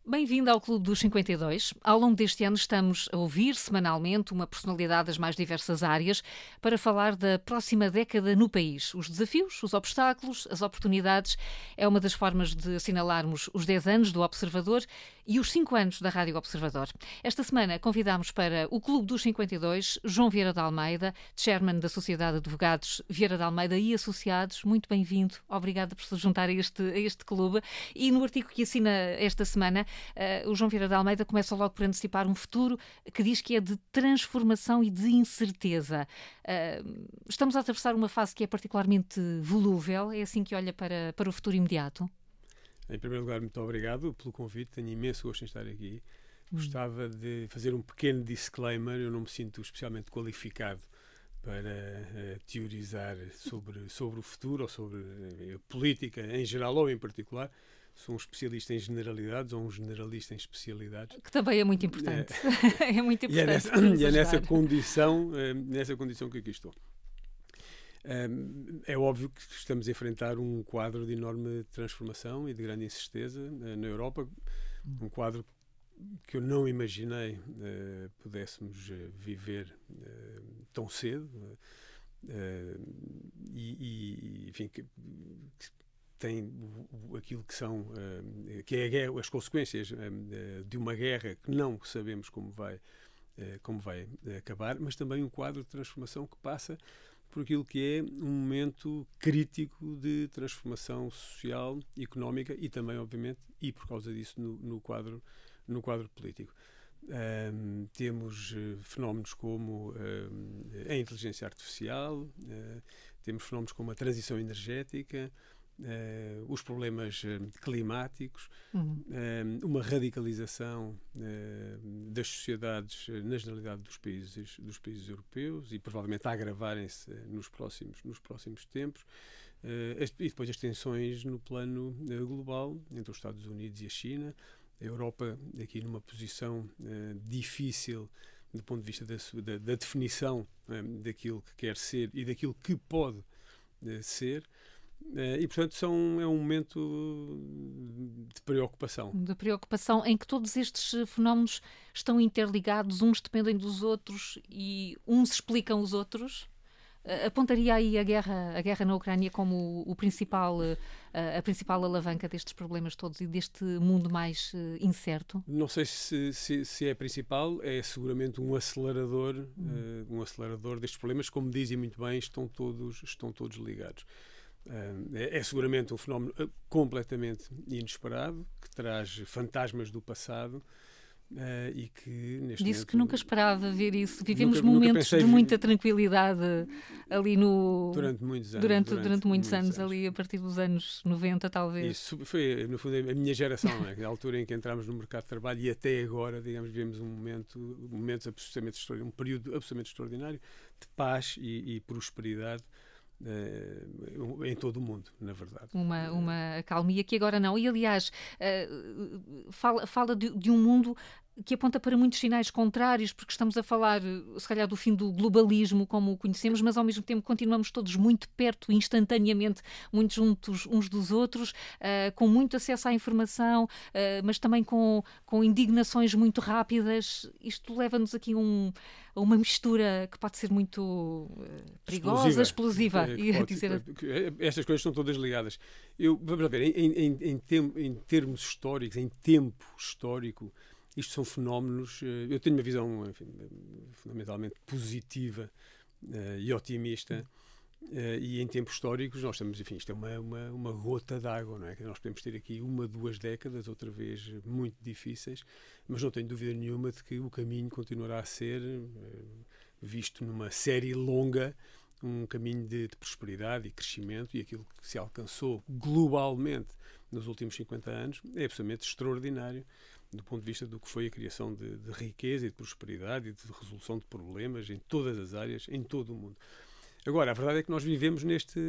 Bem-vindo ao Clube dos 52. Ao longo deste ano estamos a ouvir semanalmente uma personalidade das mais diversas áreas para falar da próxima década no país. Os desafios, os obstáculos, as oportunidades é uma das formas de assinalarmos os 10 anos do Observador e os 5 anos da Rádio Observador. Esta semana convidámos para o Clube dos 52 João Vieira de Almeida, chairman da Sociedade de Advogados Vieira de Almeida e Associados. Muito bem-vindo. Obrigada por se juntar a este clube. E no artigo que assina esta semana, o João Vieira de Almeida começa logo por antecipar um futuro que diz que é de transformação e de incerteza. Estamos a atravessar uma fase que é particularmente volúvel, é assim que olha para o futuro imediato? Em primeiro lugar, muito obrigado pelo convite, tenho imenso gosto em estar aqui. Gostava de fazer um pequeno disclaimer, eu não me sinto especialmente qualificado para teorizar sobre o futuro ou sobre a política em geral ou em particular. Sou um especialista em generalidades ou um generalista em especialidades. Que também é muito importante. É muito importante. E é nessa condição que aqui estou. É óbvio que estamos a enfrentar um quadro de enorme transformação e de grande incerteza na Europa. Um quadro que eu não imaginei pudéssemos viver tão cedo. Enfim, que tem aquilo que são que é a guerra, as consequências de uma guerra que não sabemos como vai acabar, mas também um quadro de transformação que passa por aquilo que é um momento crítico de transformação social, económica e também, obviamente, e por causa disso no quadro político. Temos fenómenos como a inteligência artificial, temos fenómenos como a transição energética, os problemas climáticos, uma radicalização das sociedades na generalidade dos países europeus e provavelmente a agravarem-se nos próximos tempos, e depois as tensões no plano global entre os Estados Unidos e a China, a Europa aqui numa posição difícil do ponto de vista da definição daquilo que quer ser e daquilo que pode ser. E, portanto, é um momento de preocupação. De preocupação em que todos estes fenómenos estão interligados, uns dependem dos outros e uns explicam os outros. Apontaria aí a guerra na Ucrânia como a principal alavanca destes problemas todos e deste mundo mais incerto? Não sei se é a principal, é seguramente um acelerador destes problemas. Como dizem muito bem, estão todos ligados. É seguramente um fenómeno completamente inesperado, que traz fantasmas do passado e que neste Disse momento... que nunca esperava ver isso. Vivemos momentos de muita tranquilidade ali durante muitos anos. Durante muitos anos, ali a partir dos anos 90, talvez. Isso foi, no fundo, a minha geração, não é? A altura em que entramos no mercado de trabalho e até agora, digamos, vivemos momentos absolutamente extraordinários, um período absolutamente extraordinário de paz e prosperidade em todo o mundo, na verdade. Uma acalmia que agora não. E, aliás, fala de um mundo que aponta para muitos sinais contrários, porque estamos a falar, se calhar, do fim do globalismo como o conhecemos, mas ao mesmo tempo continuamos todos muito perto, instantaneamente, muito juntos uns dos outros, com muito acesso à informação, mas também com indignações muito rápidas. Isto leva-nos aqui a uma mistura que pode ser muito perigosa, explosiva. Estas coisas estão todas ligadas. Vamos ver, em termos históricos, em tempo histórico, isto são fenómenos... Eu tenho uma visão, enfim, fundamentalmente positiva e otimista. E em tempos históricos nós temos, enfim, isto é uma gota d'água, não é? Que nós podemos ter aqui 1-2 décadas, outra vez muito difíceis, mas não tenho dúvida nenhuma de que o caminho continuará a ser, visto numa série longa, um caminho de prosperidade e crescimento, e aquilo que se alcançou globalmente nos últimos 50 anos é absolutamente extraordinário do ponto de vista do que foi a criação de riqueza e de prosperidade e de resolução de problemas em todas as áreas, em todo o mundo. Agora, a verdade é que nós vivemos neste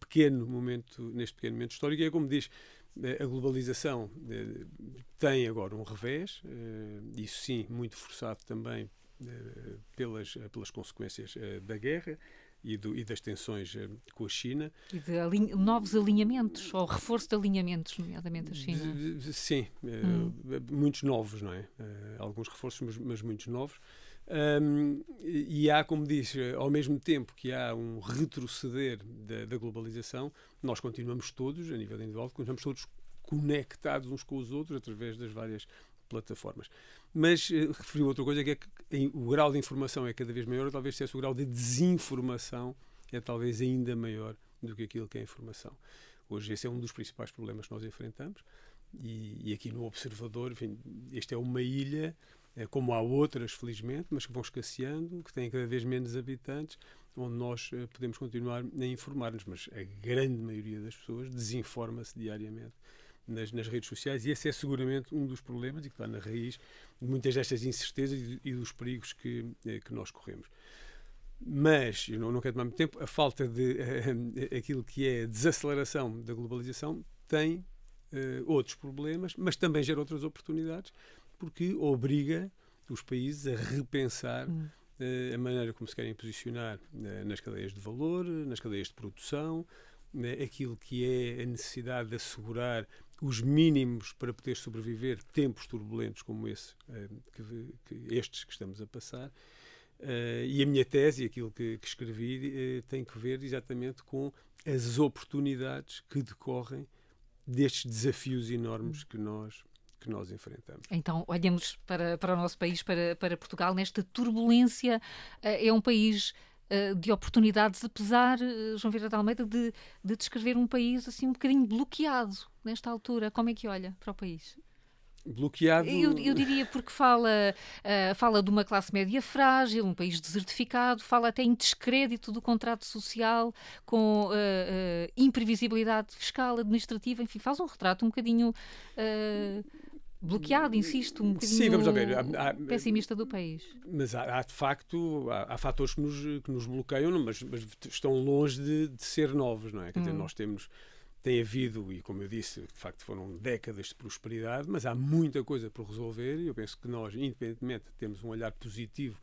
pequeno momento histórico, e é como diz, a globalização tem agora um revés, isso sim, muito forçado também pelas consequências da guerra, e das tensões com a China. E de novos alinhamentos, ou reforço de alinhamentos, nomeadamente a China. Sim, muitos novos, não é? Alguns reforços, mas muitos novos. E há, como diz, ao mesmo tempo que há um retroceder da globalização, nós continuamos todos, a nível individual, continuamos todos conectados uns com os outros através das várias plataformas. Mas referiu outra coisa, que é que o grau de informação é cada vez maior, talvez se o grau de desinformação é talvez ainda maior do que aquilo que é a informação. Hoje esse é um dos principais problemas que nós enfrentamos e aqui no Observador, enfim, este é uma ilha, como há outras, felizmente, mas que vão escasseando, que têm cada vez menos habitantes, onde nós podemos continuar a informar-nos, mas a grande maioria das pessoas desinforma-se diariamente nas redes sociais, e esse é seguramente um dos problemas e que está na raiz de muitas destas incertezas e dos perigos que nós corremos. Mas, eu não quero tomar muito tempo, a falta de aquilo que é a desaceleração da globalização tem outros problemas, mas também gera outras oportunidades, porque obriga os países a repensar a maneira como se querem posicionar nas cadeias de valor, nas cadeias de produção, aquilo que é a necessidade de assegurar os mínimos para poder sobreviver tempos turbulentos como esse, estes que estamos a passar. E a minha tese, aquilo que escrevi, tem que ver exatamente com as oportunidades que decorrem destes desafios enormes que nós enfrentamos. Então, olhamos para o nosso país, para Portugal, nesta turbulência. É um país de oportunidades, apesar, João Vieira de Almeida, de descrever um país assim um bocadinho bloqueado nesta altura. Como é que olha para o país? Bloqueado... Eu diria porque fala de uma classe média frágil, um país desertificado, fala até em descrédito do contrato social, com imprevisibilidade fiscal, administrativa, enfim, faz um retrato um bocadinho bloqueado, insisto, um bocadinho. Sim, vamos lá ver. Pessimista do país. Mas há de facto, há fatores que nos bloqueiam, mas estão longe de ser novos, não é? Quer dizer, nós tem havido, e como eu disse, de facto foram décadas de prosperidade, mas há muita coisa por resolver e eu penso que nós, independentemente, temos um olhar positivo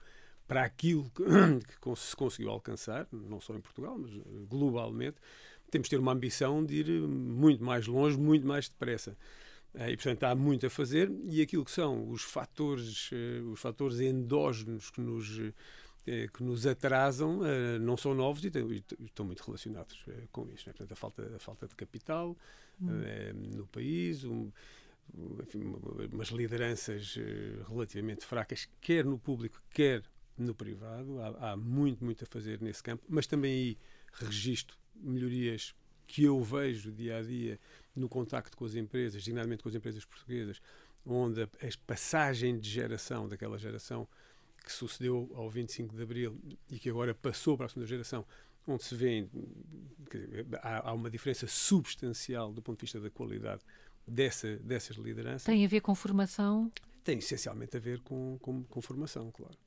para aquilo que se conseguiu alcançar, não só em Portugal, mas globalmente, temos de ter uma ambição de ir muito mais longe, muito mais depressa. E, portanto, há muito a fazer e aquilo que são os fatores endógenos que nos atrasam não são novos e estão muito relacionados com isto. Né? Portanto, a falta de capital no país, umas lideranças relativamente fracas, quer no público, quer no privado. Há muito a fazer nesse campo, mas também aí registro melhorias que eu vejo dia a dia no contacto com as empresas, designadamente com as empresas portuguesas, onde a passagem de geração, daquela geração que sucedeu ao 25 de Abril e que agora passou para a segunda geração, onde se vê há uma diferença substancial do ponto de vista da qualidade dessas lideranças. Tem a ver com formação? Tem essencialmente a ver com formação, claro.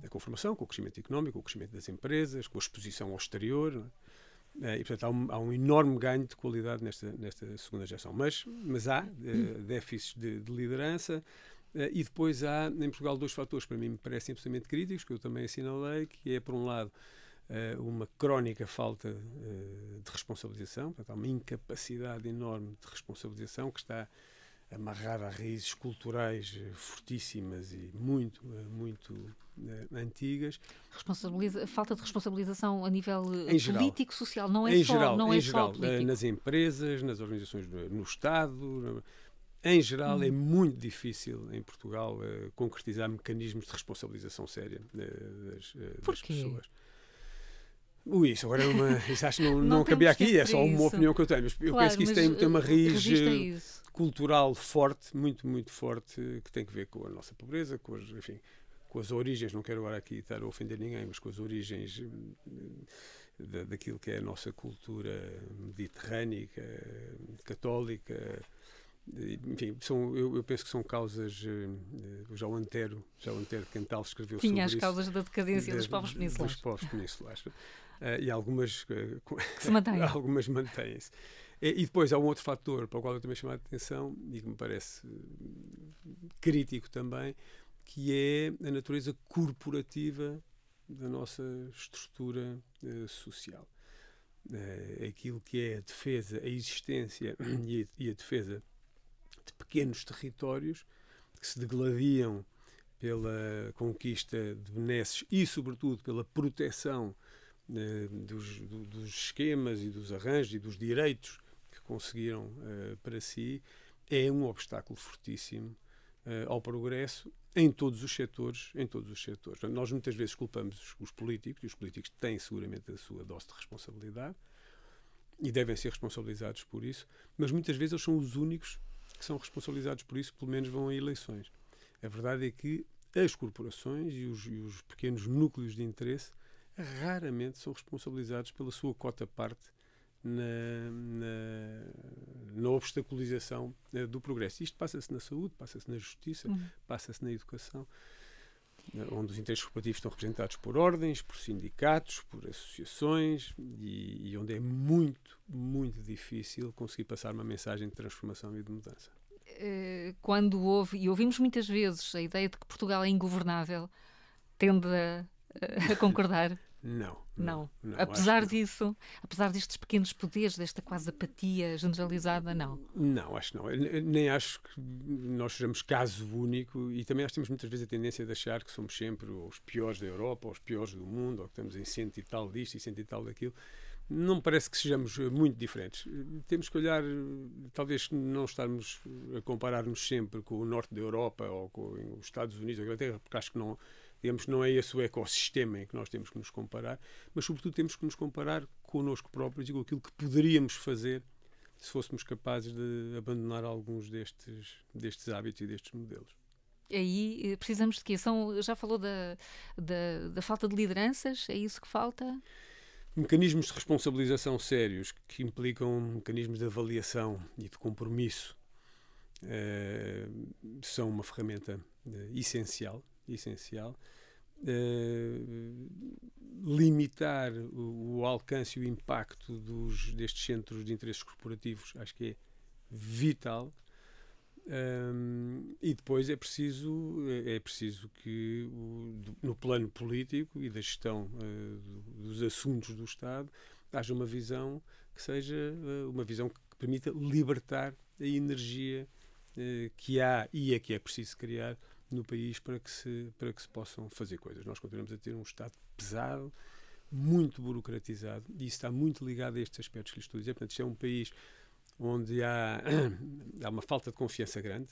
Com formação, com o crescimento económico, com o crescimento das empresas, com a exposição ao exterior, não é? E, portanto, há um enorme ganho de qualidade nesta segunda geração. Mas há déficits de liderança e depois há, em Portugal, dois fatores que para mim me parecem absolutamente críticos, que eu também assinalei, que é, por um lado, uma crónica falta de responsabilização, portanto, há uma incapacidade enorme de responsabilização que está amarrada a raízes culturais fortíssimas e muito antigas. Falta de responsabilização a nível político, social, não é em só, geral, não é em só geral, político. Nas empresas, nas organizações no Estado, em geral, é muito difícil em Portugal concretizar mecanismos de responsabilização séria das pessoas. Isso agora isso acho que não cabia aqui, é só uma opinião que eu tenho. Mas eu penso que isso tem uma raiz cultural forte, muito forte, que tem que ver com a nossa pobreza, com as origens, não quero agora aqui estar a ofender ninguém, mas com as origens daquilo que é a nossa cultura mediterrânica, católica. Enfim, eu penso que são causas. Já o Antero de Cantal escreveu sobre isso. Tinha as causas da decadência dos povos peninsulares. Dos povos peninsulares. E algumas que se mantêm. Algumas mantêm-se. E depois há um outro fator para o qual eu também chamo a atenção e que me parece crítico também, que é a natureza corporativa da nossa estrutura social. Aquilo que é a defesa, a existência e a defesa de pequenos territórios que se degladiam pela conquista de benesses e, sobretudo, pela proteção dos esquemas e dos arranjos e dos direitos que conseguiram para si, é um obstáculo fortíssimo ao progresso em todos os setores. Portanto, nós muitas vezes culpamos os políticos, e os políticos têm seguramente a sua dose de responsabilidade e devem ser responsabilizados por isso, mas muitas vezes eles são os únicos que são responsabilizados por isso, pelo menos vão a eleições. A verdade é que as corporações e os pequenos núcleos de interesse raramente são responsabilizados pela sua cota-parte na obstaculização do progresso. Isto passa-se na saúde, passa-se na justiça, passa-se na educação, onde os interesses corporativos estão representados por ordens, por sindicatos, por associações e onde é muito, muito difícil conseguir passar uma mensagem de transformação e de mudança. Quando e ouvimos muitas vezes a ideia de que Portugal é ingovernável, tende a concordar? Não. Apesar disso, apesar destes pequenos poderes, desta quase apatia generalizada, não? Não, acho que não. Nem acho que nós sejamos caso único e também acho que temos muitas vezes a tendência de achar que somos sempre os piores da Europa, ou os piores do mundo, ou que estamos em cento e tal disto e cento e tal daquilo. Não me parece que sejamos muito diferentes. Temos que olhar, talvez não estarmos a comparar-nos sempre com o norte da Europa ou com os Estados Unidos ou a Inglaterra, porque acho que não, digamos, não é esse o ecossistema em que nós temos que nos comparar, mas sobretudo temos que nos comparar connosco próprios e com aquilo que poderíamos fazer se fôssemos capazes de abandonar alguns destes hábitos e destes modelos. Aí precisamos de quê? Já falou da falta de lideranças? É isso que falta? Mecanismos de responsabilização sérios que implicam mecanismos de avaliação e de compromisso são uma ferramenta essencial. Limitar o alcance e o impacto destes centros de interesses corporativos acho que é vital. E depois é preciso que no plano político e da gestão dos assuntos do Estado haja uma visão que seja uma visão que permita libertar a energia que há e a que é preciso criar no país para que se possam fazer coisas. Nós continuamos a ter um Estado pesado, muito burocratizado, e isso está muito ligado a estes aspectos que lhe estou a dizer. Portanto, isto é um país onde há uma falta de confiança grande.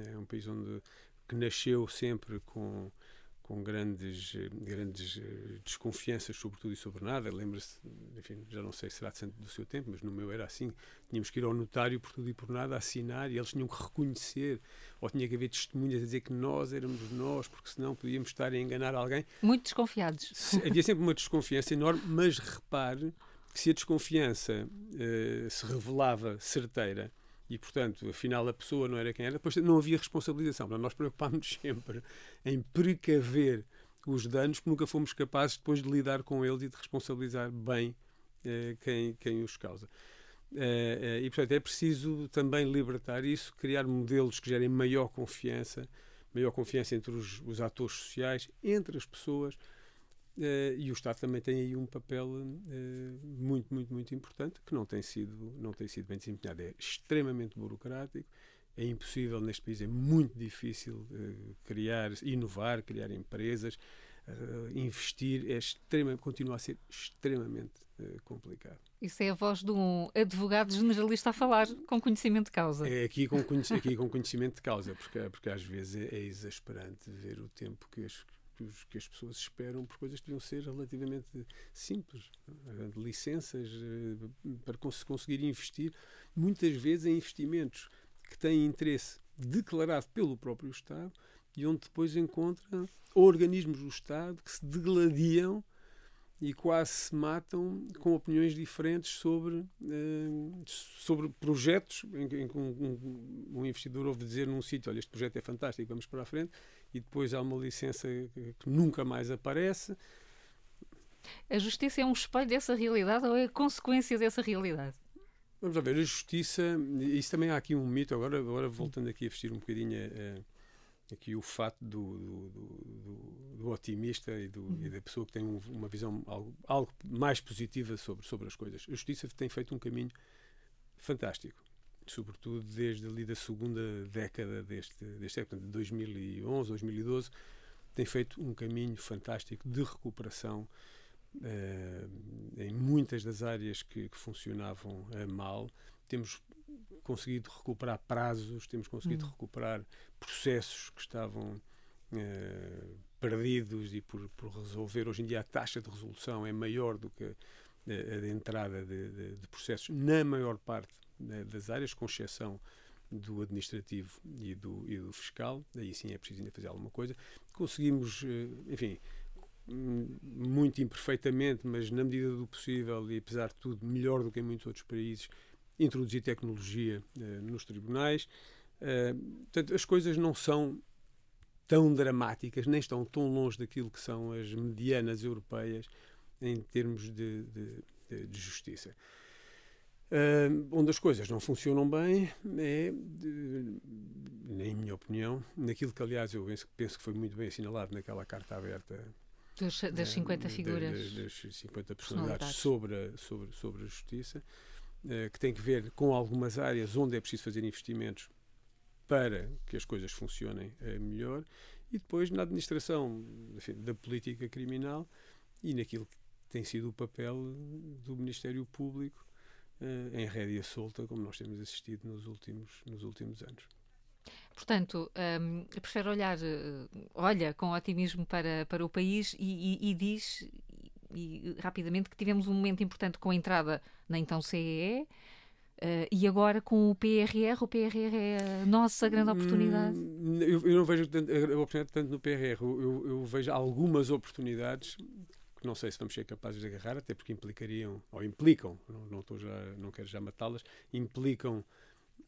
É um país que nasceu sempre com grandes desconfianças sobre tudo e sobre nada. Lembra-se, enfim, já não sei se será do seu tempo, mas no meu era assim. Tínhamos que ir ao notário por tudo e por nada, assinar, e eles tinham que reconhecer, ou tinha que haver testemunhas a dizer que nós éramos nós, porque senão podíamos estar a enganar alguém. Muito desconfiados. Havia sempre uma desconfiança enorme, mas repare que se a desconfiança se revelava certeira e, portanto, afinal a pessoa não era quem era, depois não havia responsabilização. Portanto, nós preocupámos-nos sempre em precaver os danos, porque nunca fomos capazes depois de lidar com eles e de responsabilizar bem quem os causa. E, portanto, é preciso também libertar isso, criar modelos que gerem maior confiança entre os atores sociais, entre as pessoas. E o Estado também tem aí um papel muito, muito, muito importante que não tem sido bem desempenhado. É extremamente burocrático, é impossível neste país, é muito difícil inovar, criar empresas, investir, continua a ser extremamente complicado. Isso é a voz de um advogado generalista a falar com conhecimento de causa. É aqui com conhecimento de causa, porque às vezes é exasperante ver o tempo que as pessoas esperam por coisas que deviam ser relativamente simples. Licenças para conseguir investir, muitas vezes em investimentos que têm interesse declarado pelo próprio Estado e onde depois encontra organismos do Estado que se degladiam e quase se matam com opiniões diferentes sobre projetos em que um investidor ouve dizer num sítio: olha, este projeto é fantástico, vamos para a frente, e depois há uma licença que nunca mais aparece. A justiça é um espelho dessa realidade ou é a consequência dessa realidade? Vamos lá ver, a justiça, isso também há aqui um mito, agora voltando aqui a vestir um bocadinho aqui o fato do otimista e da pessoa que tem uma visão algo mais positiva sobre as coisas. A justiça tem feito um caminho fantástico, sobretudo desde ali da segunda década deste século, de 2011, 2012, tem feito um caminho fantástico de recuperação em muitas das áreas que funcionavam mal. Temos conseguido recuperar prazos, temos conseguido recuperar processos que estavam perdidos e por resolver. Hoje em dia a taxa de resolução é maior do que a de entrada de processos na maior parte das áreas, com exceção do administrativo e do fiscal. Aí sim é preciso ainda fazer alguma coisa. Conseguimos, enfim, muito imperfeitamente, mas na medida do possível e apesar de tudo melhor do que em muitos outros países, introduzir tecnologia nos tribunais. Portanto, as coisas não são tão dramáticas, nem estão tão longe daquilo que são as medianas europeias em termos de justiça. Onde as coisas não funcionam bem é, na minha opinião, naquilo que, aliás, eu penso que foi muito bem assinalado naquela carta aberta das 50 figuras, das 50 personalidades sobre a justiça, que tem que ver com algumas áreas onde é preciso fazer investimentos para que as coisas funcionem melhor, e depois na administração, enfim, da política criminal e naquilo que tem sido o papel do Ministério Público em rédea solta, como nós temos assistido nos últimos anos. Portanto, prefere olha com otimismo para o país e diz rapidamente que tivemos um momento importante com a entrada na então CEE e agora com o PRR. O PRR é a nossa grande oportunidade? Eu não vejo a oportunidade tanto no PRR. Eu vejo algumas oportunidades que não sei se vamos ser capazes de agarrar, até porque implicam, não quero já matá-las, implicam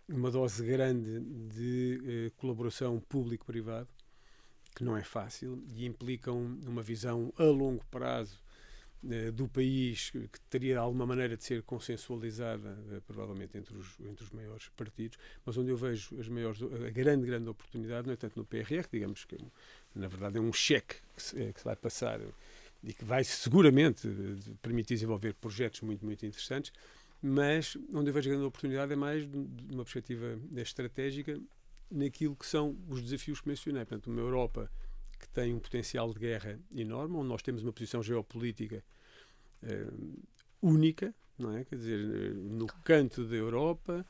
uma dose grande de colaboração público-privado, que não é fácil, e implicam uma visão a longo prazo do país que teria de alguma maneira de ser consensualizada, provavelmente entre os maiores partidos, mas onde eu vejo a grande oportunidade, não é tanto no PRR, digamos que na verdade é um cheque que se vai passar e que vai seguramente permitir desenvolver projetos muito interessantes, mas onde eu vejo a grande oportunidade é mais de uma perspectiva estratégica naquilo que são os desafios que mencionei. Portanto, uma Europa que tem um potencial de guerra enorme, onde nós temos uma posição geopolítica única, não é? Quer dizer, no canto da Europa,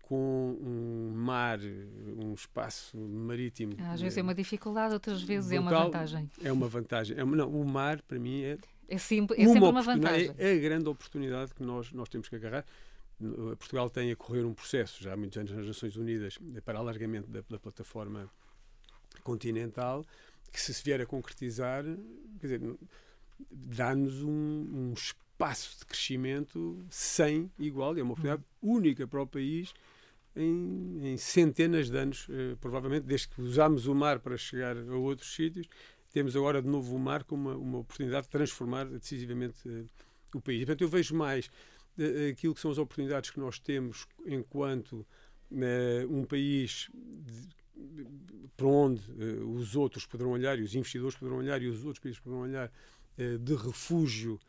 com um mar, um espaço marítimo. Às vezes é uma dificuldade, outras vezes brutal, é uma vantagem. É uma vantagem. Não, o mar, para mim, é sempre uma vantagem. É a grande oportunidade que nós temos que agarrar. Portugal tem a correr um processo, já há muitos anos nas Nações Unidas, para alargamento da plataforma continental, que se vier a concretizar, quer dizer, dá-nos um espaço de crescimento sem igual, é uma oportunidade única para o país em centenas de anos, provavelmente, desde que usámos o mar para chegar a outros sítios, temos agora de novo o mar como uma oportunidade de transformar decisivamente o país. E, portanto, eu vejo mais aquilo que são as oportunidades que nós temos enquanto um país para onde os outros poderão olhar, e os investidores poderão olhar, e os outros países poderão olhar, de refúgio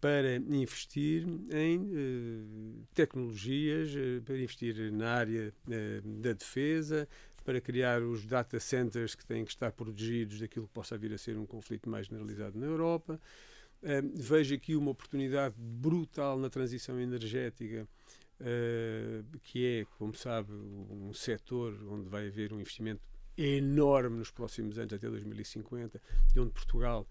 para investir em tecnologias, para investir na área da defesa, para criar os data centers que têm que estar protegidos daquilo que possa vir a ser um conflito mais generalizado na Europa. Vejo aqui uma oportunidade brutal na transição energética, que é, como sabe, um setor onde vai haver um investimento enorme nos próximos anos, até 2050, e onde Portugal,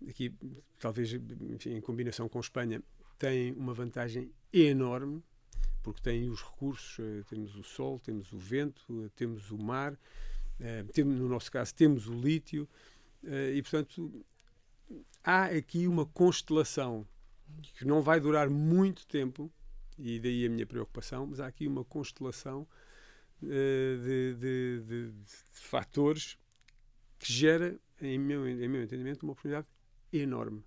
aqui talvez, enfim, em combinação com Espanha, tem uma vantagem enorme, porque tem os recursos, temos o sol, temos o vento, temos o mar, no nosso caso temos o lítio, e portanto há aqui uma constelação que não vai durar muito tempo, e daí a minha preocupação, mas há aqui uma constelação de fatores que gera, em meu entendimento, uma oportunidade enorme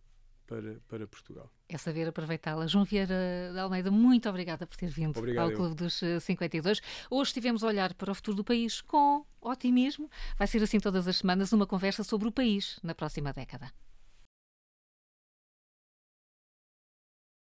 para Portugal. É saber aproveitá-la. João Vieira de Almeida, muito obrigada por ter vindo Obrigado, ao Clube dos 52. Hoje estivemos a olhar para o futuro do país com otimismo. Vai ser assim todas as semanas, uma conversa sobre o país na próxima década.